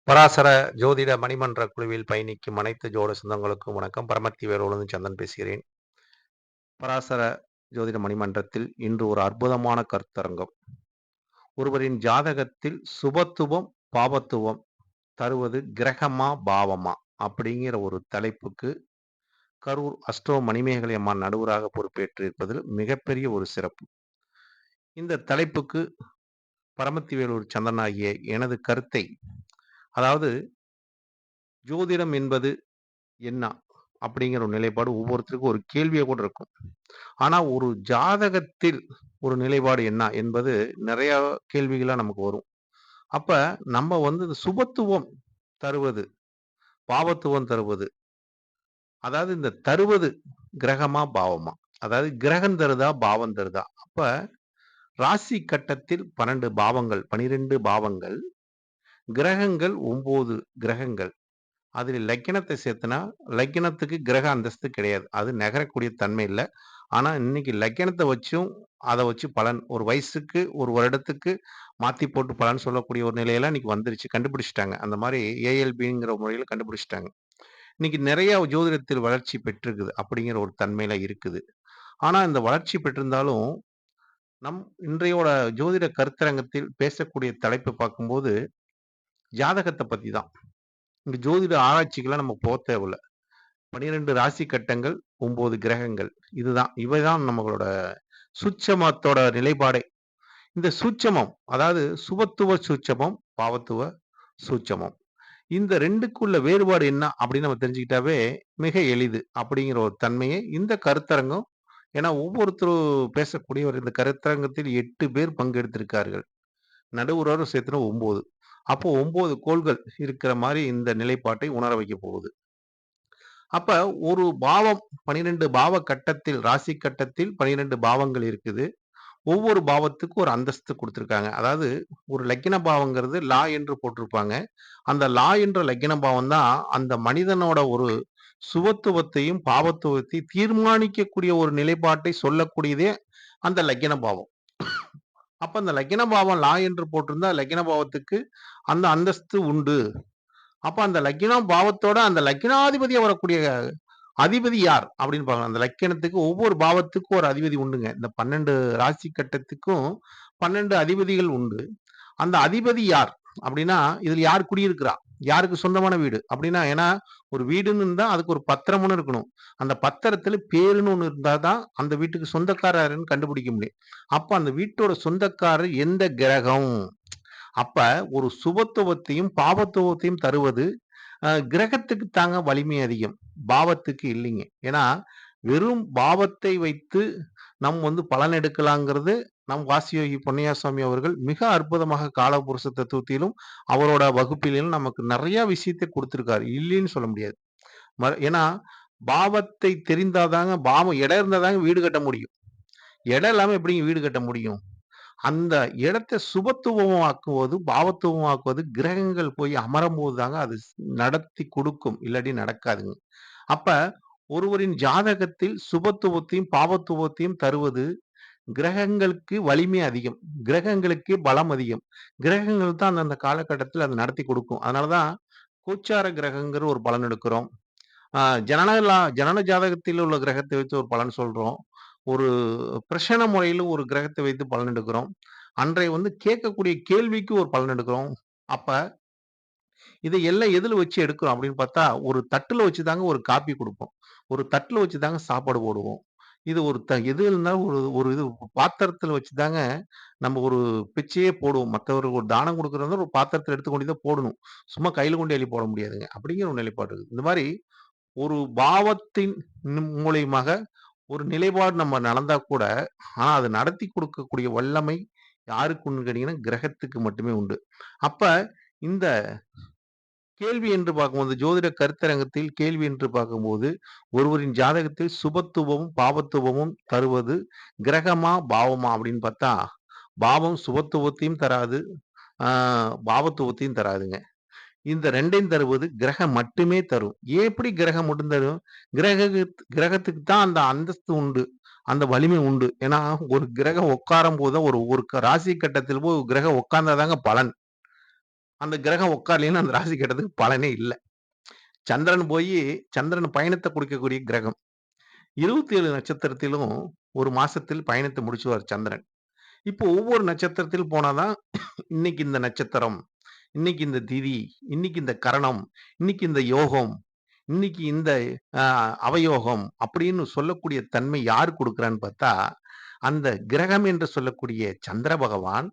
பராசர ஜோதிட மணிமன்ற குழுவில் பயணிக்கும் அனைத்து ஜோட சொந்தங்களுக்கும் வணக்கம். பரமத்தி வேலூர்லேருந்து சந்தன் பேசுகிறேன். பராசர ஜோதிட மணிமன்றத்தில் இன்று ஒரு அற்புதமான கருத்தரங்கம். ஒருவரின் ஜாதகத்தில் சுபத்துவம், பாபத்துவம் தருவது கிரகமா, பாவமா அப்படிங்கிற ஒரு தலைப்புக்கு கரூர் அஸ்ட்ரோ மணிமேகலை அம்மான் நடுவராக பொறுப்பேற்றிருப்பதில் மிகப்பெரிய ஒரு சிறப்பு. இந்த தலைப்புக்கு பரமத்தி வேலூர் சந்தன் ஆகிய எனது கருத்தை, அதாவது ஜோதிடம் என்பது என்ன அப்படிங்கிற ஒரு நிலைப்பாடு ஒவ்வொருத்தருக்கும் ஒரு கேள்வியா கூட இருக்கும். ஆனா ஒரு ஜாதகத்தில் ஒரு நிலைப்பாடு என்ன என்பது நிறைய கேள்விகளா நமக்கு வரும். அப்ப நம்ம இந்த சுபத்துவம் தருவது, பாவத்துவம் தருவது, அதாவது இந்த தருவது கிரகமா, பாவமா? அதாவது கிரகம் தருதா, பாவம் தருதா? அப்ப ராசி கட்டத்தில் 12 பாவங்கள், 12 பாவங்கள், கிரகங்கள் 9 கிரகங்கள். அதில் லக்கினத்தை சேர்த்துனா, லக்கினத்துக்கு கிரக அந்தஸ்து கிடையாது. அது நகரக்கூடிய தன்மை இல்ல. ஆனா, இன்னைக்கு லக்கினத்த வச்சும், அத வச்சு பலன் ஒரு வயசுக்கு, ஒரு வருடத்துக்கு மாத்தி போட்டு பலன் சொல்லக்கூடிய ஒரு நிலையெல்லாம் இன்னைக்கு வந்துருச்சு. கண்டுபிடிச்சுட்டாங்க. அந்த மாரி ஏஎல்பிங்கிற முறையில கண்டுபிடிச்சுட்டாங்க. இன்னைக்கு நெறைய ஜோதிடத்தில் வளர்ச்சி பெற்றிருக்குது. அப்படிங்கிற ஒரு தன்மையில இருக்குது. ஆனா, இந்த வளர்ச்சி பெற்றிருந்தாலும், நம் இன்றையோட ஜோதிட கருத்தரங்கத்தில் பேசக்கூடிய தலைப்பு பார்க்கும்போது, ஜாதகத்த பத்தி தான். இங்க ஜோதிட ஆராய்ச்சிக்கெல்லாம் நம்ம தேவையில்ல. 12 ராசி கட்டங்கள், 9 கிரகங்கள். இதுதான். இவைதான் நம்மளோட சூட்சமத்தோட நிலைப்பாடே. இந்த சூட்சமம், அதாவது சுபத்துவ சூட்சமம், பாவத்துவ சூட்சமம். இந்த 2க்குள்ள வேறுபாடு என்ன அப்படின்னு நம்ம தெரிஞ்சுக்கிட்டாவே மிக எளிது. அப்படிங்கிற ஒரு தன்மையை இந்த கருத்தரங்கம், ஏன்னா ஒவ்வொருத்தரும் பேசக்கூடியவர் இந்த கருத்தரங்கத்தில் 8 பேர் பங்கெடுத்திருக்கார்கள். நடுவரோட சேர்த்துனா 9. அப்போ 9 கோள்கள் இருக்கிற மாரி இந்த நிலைப்பாட்டை உணர வைக்க போகுது. அப்ப ஒரு பாவம் 12 பாவ கட்டத்தில், ராசி கட்டத்தில் 12 பாவங்கள் இருக்குது. ஒவ்வொரு பாவத்துக்கும் ஒரு அந்தஸ்து குடுத்திருக்காங்க. அதாவது ஒரு லக்கின பாவங்கிறது லா என்று போட்டிருப்பாங்க. அந்த லா என்ற லக்கின பாவம் தான் அந்த மனிதனோட ஒரு சுபத்துவத்தையும், பாவத்துவத்தையும் தீர்மானிக்கக்கூடிய ஒரு நிலைப்பாட்டை சொல்லக்கூடியதே அந்த லக்கின பாவம். அப்ப அந்த லக்கின பாவம் லா என்று போட்டிருந்தா, லக்கின பாவத்துக்கு அந்த அந்தஸ்து உண்டு. அப்ப அந்த லக்கினம் பாவத்தோட அந்த லக்கினாதிபதியா வரக்கூடிய அதிபதி யார் அப்படின்னு பார்க்கலாம். அந்த லக்கினத்துக்கு ஒவ்வொரு பாவத்துக்கும் ஒரு அதிபதி உண்டுங்க. இந்த 12 ராசி கட்டத்துக்கும் 12 அதிபதிகள் உண்டு. அந்த அதிபதி யார் அப்படின்னா, இதில் யார் குடியிருக்கிறா? யாருக்கு சொந்தமான வீடு? அப்படின்னா, ஏன்னா ஒரு வீடுன்னு இருந்தா அதுக்கு ஒரு பத்திரம்னு இருக்கணும். அந்த பத்திரத்துல பேருன்னு ஒண்ணு இருந்தா தான் அந்த வீட்டுக்கு சொந்தக்காரர் யாருன்னு கண்டுபிடிக்க முடியும். அப்ப அந்த வீட்டோட சொந்தக்காரர் எந்த கிரகம்? அப்ப ஒரு சுபத்துவத்தையும், பாவத்துவத்தையும் தருவது கிரகத்துக்கு தாங்க வலிமை அதிகம். பாவத்துக்கு இல்லைங்க. ஏன்னா, வெறும் பாவத்தை வைத்து நம் பலன் எடுக்கலாங்கிறது நம் வாசியோகி பொன்னையாசாமி அவர்கள் மிக அற்புதமாக காலபுருஷ தத்துவத்திலும், அவரோட வகுப்பிலும் நமக்கு நெறைய விஷயத்த குடுத்திருக்காரு. இல்லைன்னு சொல்ல முடியாது. ஏன்னா, பாவத்தை தெரிந்தாதாங்க பாவம் இடம் இருந்தா தாங்க வீடு கட்ட முடியும். இடம் இல்லாம எப்படிங்க வீடு கட்ட முடியும்? அந்த இடத்த சுபத்துவமாக்குவது, பாவத்துவமாக்குவது கிரகங்கள் போய் அமரும்போது தாங்க அது நடத்தி குடுக்கும். இல்லாட்டி நடக்காதுங்க. அப்ப ஒருவரின் ஜாதகத்தில் சுபத்துவத்தையும், பாவத்துவத்தையும் தருவது கிரகங்களுக்கு வலிமை அதிகம். கிரகங்களுக்கு பலம் அதிகம். கிரகங்கள் தான் அந்தந்த காலகட்டத்தில அத நடத்தி குடுக்கும். அதனால தான் கோச்சார கிரகங்கிற ஒரு பலன் எடுக்கிறோம். ஆ ஜனன ஜாதகத்தில் உள்ள கிரகத்தை வைத்து ஒரு பலன் சொல்றோம். ஒரு பிரஷன முறையில ஒரு கிரகத்தை வைத்து பலன் எடுக்கிறோம். அன்றைய கேட்கக்கூடிய கேள்விக்கு ஒரு பலன் எடுக்கிறோம். அப்ப இதை எல்லாம் எதுல வச்சு எடுக்கிறோம் அப்படின்னு பார்த்தா, ஒரு தட்டுல வச்சு தாங்க ஒரு காப்பி குடுப்போம். ஒரு தட்டுல வச்சு தாங்க சாப்பாடு போடுவோம். இது ஒரு எது இருந்தாலும் ஒரு ஒரு இது பாத்திரத்துல வச்சு தாங்க நம்ம ஒரு பிச்சையே போடுவோம். மத்தவருக்கு ஒரு தானம் குடுக்குறதா ஒரு பாத்திரத்துல எடுத்து கொண்டு தான் போடணும். சும்மா கையில கொண்டு அள்ளி போட முடியாதுங்க. அப்படிங்கிற ஒரு நிலைப்பாடு இருக்கு. இந்த மாரி ஒரு பாவத்தின் மூலியமாக ஒரு நிலைப்பாடு நம்ம நடந்தா கூட, ஆனா அத நடத்தி கொடுக்கக்கூடிய வல்லமை யாருக்கு உண்டுன்னு கேட்டீங்கன்னா, கிரகத்துக்கு மட்டுமே உண்டு. அப்ப இந்த கேள்வி என்று பார்க்கும்போது, ஜோதிட கருத்தரங்கத்தில் கேள்வி என்று பார்க்கும்போது, ஒருவரின் ஜாதகத்தில் சுபத்துவமும், பாவத்துவமும் தருவது கிரகமா, பாவமா அப்படின்னு பார்த்தா, பாவம் சுபத்துவத்தையும் தராது, ஆ பாவத்துவத்தையும் தராதுங்க. இந்த 2யும் தருவது கிரகம் மட்டுமே தரும். எப்படி கிரகம் மட்டும் தரும்? கிரகத்துக்கு தான் அந்த அந்தஸ்து உண்டு. அந்த வலிமை உண்டு. ஏன்னா, ஒரு கிரகம் உட்காரும்போது தான் ஒரு ஒரு ராசி கட்டத்தில் போய் ஒரு கிரகம் உட்கார்ந்தா தாங்க பலன். அந்த கிரகம் உட்காரலைன்னா அந்த ராசி கட்டத்துக்கு பலனே இல்ல. சந்திரன் போயி சந்திரன் பயணத்த குடுக்கக்கூடிய கிரகம். 27 நட்சத்திரத்திலும் 1 மாசத்தில் பயணத்த முடிச்சுருவார் சந்திரன். இப்போ ஒவ்வொரு நட்சத்திரத்தில் போனா தான், இன்னைக்கு இந்த நட்சத்திரம், இன்னைக்கு இந்த திதி, இன்னைக்கு இந்த கரணம், இன்னைக்கு இந்த யோகம், இன்னைக்கு இந்த அ அவயோகம் அப்படின்னு சொல்லக்கூடிய தன்மை யார் குடுக்குறான்னு பார்த்தா, அந்த கிரகம் என்று சொல்லக்கூடிய சந்திர பகவான்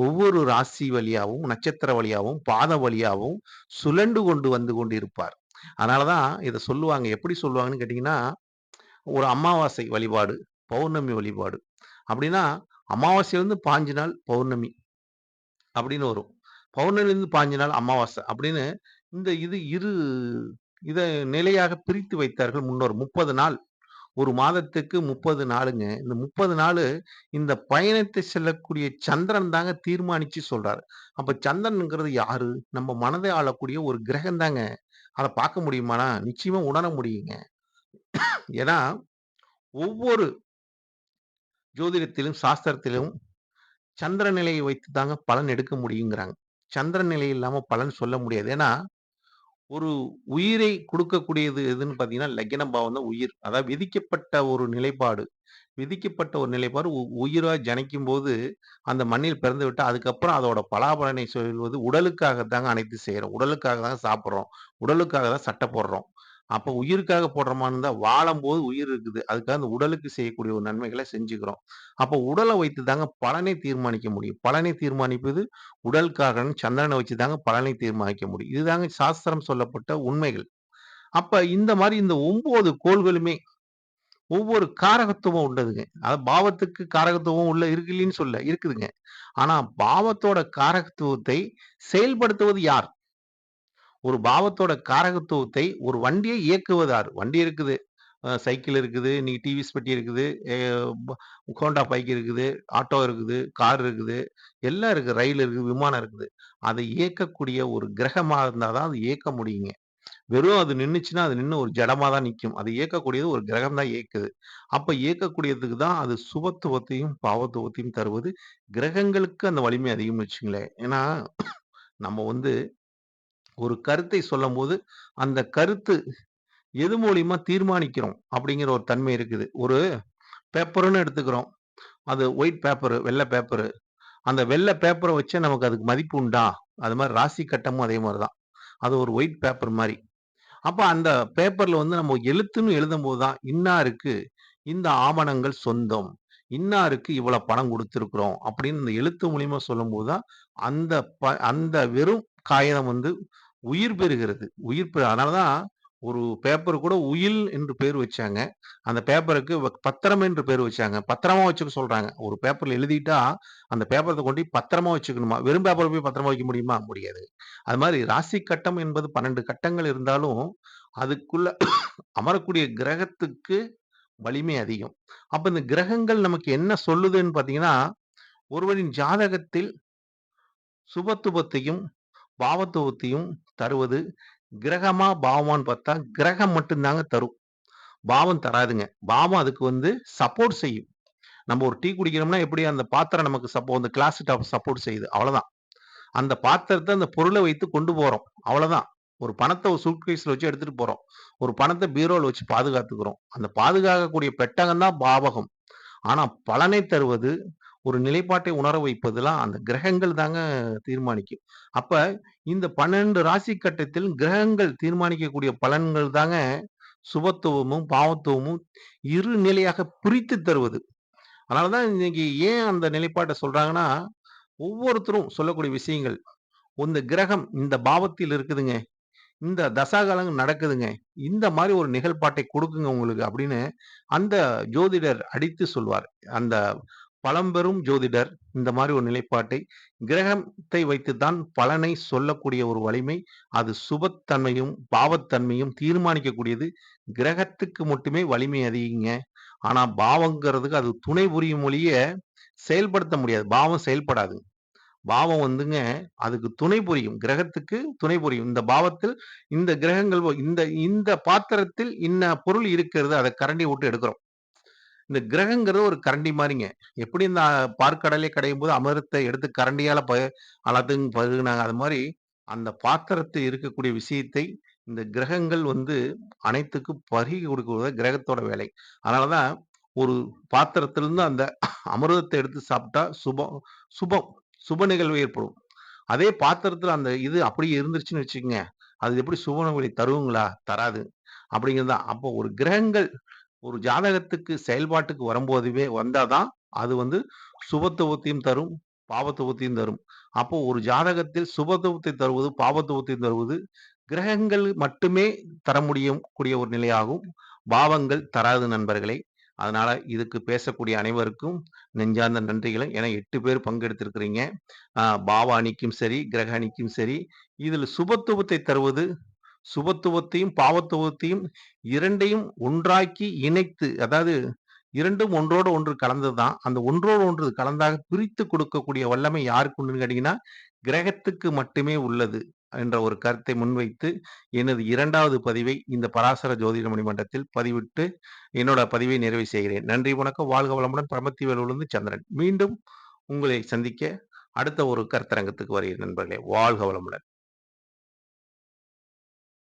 ஒவ்வொரு ராசி வழியாவும், நட்சத்திர வழியாவும், பாதம் வழியாவும் சுழண்டு கொண்டு வந்து கொண்டிருப்பார். அதனால தான் இத சொல்லுவாங்க. எப்படி சொல்லுவாங்கன்னு கேட்டீங்கன்னா, ஒரு அமாவாசை வழிபாடு, பௌர்ணமி வழிபாடு. அப்படின்னா, அமாவாசையிலிருந்து 5 நாள் பௌர்ணமி அப்படின்னு வரும். பௌர்ணமியிலிருந்து 5 நாள் அமாவாசை அப்படின்னு இந்த இத நிலையாக பிரித்து வைத்தார்கள் முன்னோர். 30 நாள். ஒரு மாதத்துக்கு 30 நாளுங்க. இந்த 30 நாளு இந்த பயணத்தை செல்லக்கூடிய சந்திரன் தாங்க தீர்மானிச்சு சொல்றாரு. அப்ப சந்திரன்ங்கிறது யாரு? நம்ம மனதை ஆளக்கூடிய ஒரு கிரகம் தாங்க. அத பார்க்க முடியுமானா? நிச்சயமா உணர முடியுங்க. ஏன்னா, ஒவ்வொரு ஜோதிடத்திலும், சாஸ்திரத்திலும் சந்திர நிலையை வைத்து தாங்க பலன் எடுக்க முடியுங்கிறாங்க. சந்திர நிலை இல்லாம பலன் சொல்ல முடியாது. ஏன்னா, ஒரு உயிரை குடுக்கக்கூடியது எதுன்னு பார்த்தீங்கன்னா, லக்ன பாவம் தான் உயிர். அதாவது விதிக்கப்பட்ட ஒரு நிலைப்பாடு. விதிக்கப்பட்ட ஒரு நிலைப்பாடு உயிரா ஜனிக்கும்போது, அந்த மண்ணில் பிறந்து விட்டா, அதுக்கப்புறம் அதோட பலாபலனை சொல்வது உடலுக்காக தாங்க அனைத்தும் செய்றோம். உடலுக்காக தான் சாப்பிடுறோம். உடலுக்காக தான் சட்டை போடுறோம். அப்ப உயிருக்காக போடுறோமான்னு இருந்தா, வாழும்போது உயிர் இருக்குது. அதுக்காக அந்த உடலுக்கு செய்யக்கூடிய ஒரு நன்மைகள செஞ்சுக்கிறோம். அப்ப உடல வைத்து தாங்க பலனை தீர்மானிக்க முடியும். பலனை தீர்மானிப்பது உடல்காரகன் சந்திரன வச்சு தாங்க பலனை தீர்மானிக்க முடியும். இதுதாங்க சாஸ்திரம் சொல்லப்பட்ட உண்மைகள். அப்ப இந்த மாரி இந்த 9 கோள்களுமே ஒவ்வொரு காரகத்துவம் உண்டதுங்க. அதாவது பாவத்துக்கு காரகத்துவம் உள்ள இருக்கு இல்லைன்னு சொல்லல. இருக்குதுங்க. ஆனா பாவத்தோட காரகத்துவத்தை செயல்படுத்துவது யார்? ஒரு பாவத்தோட காரகத்துவத்தை ஒரு வண்டியை இயக்குவது யார்? வண்டி இருக்குது. சைக்கிள் இருக்குது, இன்னைக்கு டிவிஎஸ் பெட்டி இருக்குது, ப ஹோண்டா பைக் இருக்குது, ஆட்டோ இருக்குது, கார் இருக்குது, எல்லாம் இருக்கு. ரயில் இருக்குது, விமானம் இருக்குது. அதை இயக்கக்கூடிய ஒரு கிரகமா இருந்தா தான் அது இயக்க முடியுங்க. வெறும் அது நின்னுச்சுன்னா, அது நின்னு ஒரு ஜடமா தான் நிக்கும். அது இயக்கக்கூடியது ஒரு கிரகம் தான் இயக்குது. அப்ப இயக்கக்கூடியதுக்கு தான் அது சுபத்துவத்தையும், பாவத்துவத்தையும் தருவது. கிரகங்களுக்கு அந்த வலிமை அதிகம்னு வச்சுக்கங்களேன். ஏன்னா, நம்ம வந்து ஒரு கருத்தை சொல்லும்போது, அந்த கருத்து எது மூலியமா தீர்மானிக்கிறோம் அப்படிங்கிற ஒரு தன்மை இருக்குது. ஒரு பேப்பர்ன்னு எடுத்துக்கிறோம். அது ஒயிட் பேப்பரு, வெள்ள பேப்பரு. அந்த வெள்ள பேப்பர வச்சே நமக்கு அதுக்கு மதிப்பு உண்டா? அது மாரி ராசி கட்டமும் அதே மாரி தான். அது ஒரு ஒயிட் பேப்பர் மாரி. அப்ப அந்த பேப்பர்ல வந்து நம்ம எழுத்துன்னு எழுதும்போது தான், இன்னாருக்கு இந்த ஆவணங்கள் சொந்தம். இன்னாருக்கு இவ்வளவு பணம் குடுத்திருக்கிறோம். அப்படின்னு இந்த எழுத்து மூலியமா சொல்லும்போது தான், அந்த அந்த வெறும் காகிதம் வந்து உயிர் பெறுகிறது. அதனால தான் ஒரு பேப்பர் கூட உயில் என்று பேர் வச்சாங்க. அந்த பேப்பருக்கு பத்திரம் என்று பேர் வச்சாங்க. பத்திரமா வச்சுக்க சொல்றாங்க. ஒரு பேப்பர்ல எழுதிட்டா, அந்த பேப்பர கொண்டு போய் பத்திரமா வச்சுக்கணுமா? வெறும் பேப்பர்ல போய் பத்திரமா வைக்க முடியுமா? முடியாது. அது மாரி ராசி கட்டம் என்பது 12 கட்டங்கள் இருந்தாலும், அதுக்குள்ள அமரக்கூடிய கிரகத்துக்கு வலிமை அதிகம். அப்ப இந்த கிரகங்கள் நமக்கு என்ன சொல்லுதுன்னு பார்த்தீங்கன்னா, ஒருவரின் ஜாதகத்தில் சுபத்துவத்தையும், பாவத்துவத்தையும் தருவது கிரகமா, பாவமான்னு பார்த்தா, கிரகம் மட்டும் தாங்க தரும். பாவம் தராதுங்க. பாவம் அதுக்கு வந்து சப்போர்ட் செய்யும். நம்ம ஒரு டீ குடிக்கிறோம்னா, எப்படி அந்த பாத்திரம் நமக்கு அந்த கிளாஸ் டாப் சப்போர்ட் செய்யுது. அவ்வளதான். அந்த பாத்திரத்த அந்த பொருள வைத்து கொண்டு போறோம். அவ்வளதான். ஒரு பணத்த ஒரு சூட்கேஸ்ல வச்சு எடுத்துட்டு போறோம். ஒரு பணத்த பீரோல வச்சு பாதுகாத்துக்கிறோம். அந்த பாதுகாக்கக்கூடிய பெட்டகம் தான் பாவகம். ஆனா பலனை தருவது, ஒரு நிலைப்பாட்டை உணர வைப்பதெல்லாம் அந்த கிரகங்கள் தாங்க தீர்மானிக்கும். அப்ப இந்த 12 ராசி கட்டத்தில் கிரகங்கள் தீர்மானிக்கக்கூடிய பலன்கள் தாங்க சுபத்துவமும், பாவத்துவமும் இரு நிலையாக பிரித்து தருவது. அதனால தான் இன்னைக்கு ஏன் அந்த நிலைப்பாட்ட சொல்றாங்கன்னா, ஒவ்வொருத்தரும் சொல்லக்கூடிய விஷயங்கள். இந்த கிரகம் இந்த பாவத்தில் இருக்குதுங்க. இந்த தசாகாலங்கள் நடக்குதுங்க. இந்த மாரி ஒரு நிகழ்பாட்டை குடுக்குங்க உங்களுக்கு அப்படின்னு, அந்த ஜோதிடர் அடித்து சொல்வார். அந்த பழம்பெரும் ஜோதிடர் இந்த மாரி ஒரு நிலைப்பாட்டை கிரகத்தை வைத்து தான் பலனை சொல்லக்கூடிய ஒரு வலிமை. அது சுபத்தன்மையும், பாவத்தன்மையும் தீர்மானிக்கக்கூடியது. கிரகத்துக்கு மட்டுமே வலிமை அதிகங்க. ஆனா பாவம்ங்கிறதுக்கு அது துணை புரியும் ஒழிய, செயல்படுத்த முடியாது. பாவம் செயல்படாது. பாவம் வந்துங்க, அதுக்கு துணை புரியும். கிரகத்துக்கு துணை புரியும். இந்த பாவத்தில் இந்த கிரகங்கள் இந்த இந்த பாத்திரத்தில் இன்ன பொருள் இருக்கிறது. அத கரண்டிய விட்டு எடுக்கிறோம். இந்த கிரகங்கிறது ஒரு கரண்டி மாரிங்க. எப்படி இந்த பாற்கடலே கடையும்போது அமிர்தத்த எடுத்து கரண்டியால எல்லாத்துக்கும் பருகுனாங்க. அது மாரி அந்த பாத்திரத்தில் இருக்கக்கூடிய விஷயத்தை இந்த கிரகங்கள் வந்து அனைத்துக்கும் பருகி கொடுக்குறது கிரகத்தோட வேலை. அதனாலதான் ஒரு பாத்திரத்திலிருந்து அந்த அமிர்தத்தை எடுத்து சாப்பிட்டா சுபம் சுபம் சுப நிகழ்வு ஏற்படும். அதே பாத்திரத்துல அந்த இது அப்படியே இருந்துருச்சுன்னு வச்சுக்கோங்க, அது எப்படி சுப நிகழ்வை தருங்களா? தராது. அப்படிங்கிறது தான். அப்போ ஒரு கிரகங்கள் ஒரு ஜாதகத்துக்கு செயல்பாட்டுக்கு வரும்போதுவே வந்தாதான் அது வந்து சுபத்துவத்தையும் தரும், பாவத்துவத்தையும் தரும். அப்போ ஒரு ஜாதகத்தில் சுபத்துவத்தை தருவது, பாவத்துவத்தையும் தருவது கிரகங்கள் மட்டுமே தர முடியும் கூடிய ஒரு நிலையாகும். பாவங்கள் தராது நண்பர்களே. அதனால இதுக்கு பேசக்கூடிய அனைவருக்கும் நெஞ்சார்ந்த நன்றிகளை. ஏன்னா 8 பேர் பங்கெடுத்திருக்கிறீங்க. பாவ அணிக்கும் சரி, கிரக அணிக்கும் சரி. இதில் சுபத்துவத்தை தருவது, சுபத்துவத்தையும் பாவத்துவத்தையும் 2யும் ஒன்றாக்கி இணைத்து, அதாவது 2ம் ஒன்றோடு ஒன்று கலந்தது தான். அந்த ஒன்றோடு ஒன்று கலந்தாக பிரித்து கொடுக்கக்கூடிய வல்லமை யாருக்கு உண்டுன்னு கேட்டீங்கன்னா, கிரகத்துக்கு மட்டுமே உள்ளது என்ற ஒரு கருத்தை முன்வைத்து, எனது 2வது பதிவை இந்த பராசர ஜோதிட மணிமன்றத்தில் பதிவிட்டு, என்னோட பதிவை நிறைவு செய்கிறேன். நன்றி, வணக்கம். வாழ்க வளமுடன். பரமத்திவேலூரிலிருந்து சந்திரன். மீண்டும் உங்களை சந்திக்க அடுத்த ஒரு கருத்தரங்கத்துக்கு வருகிறேன் நண்பர்களே. வாழ்க வளமுடன்.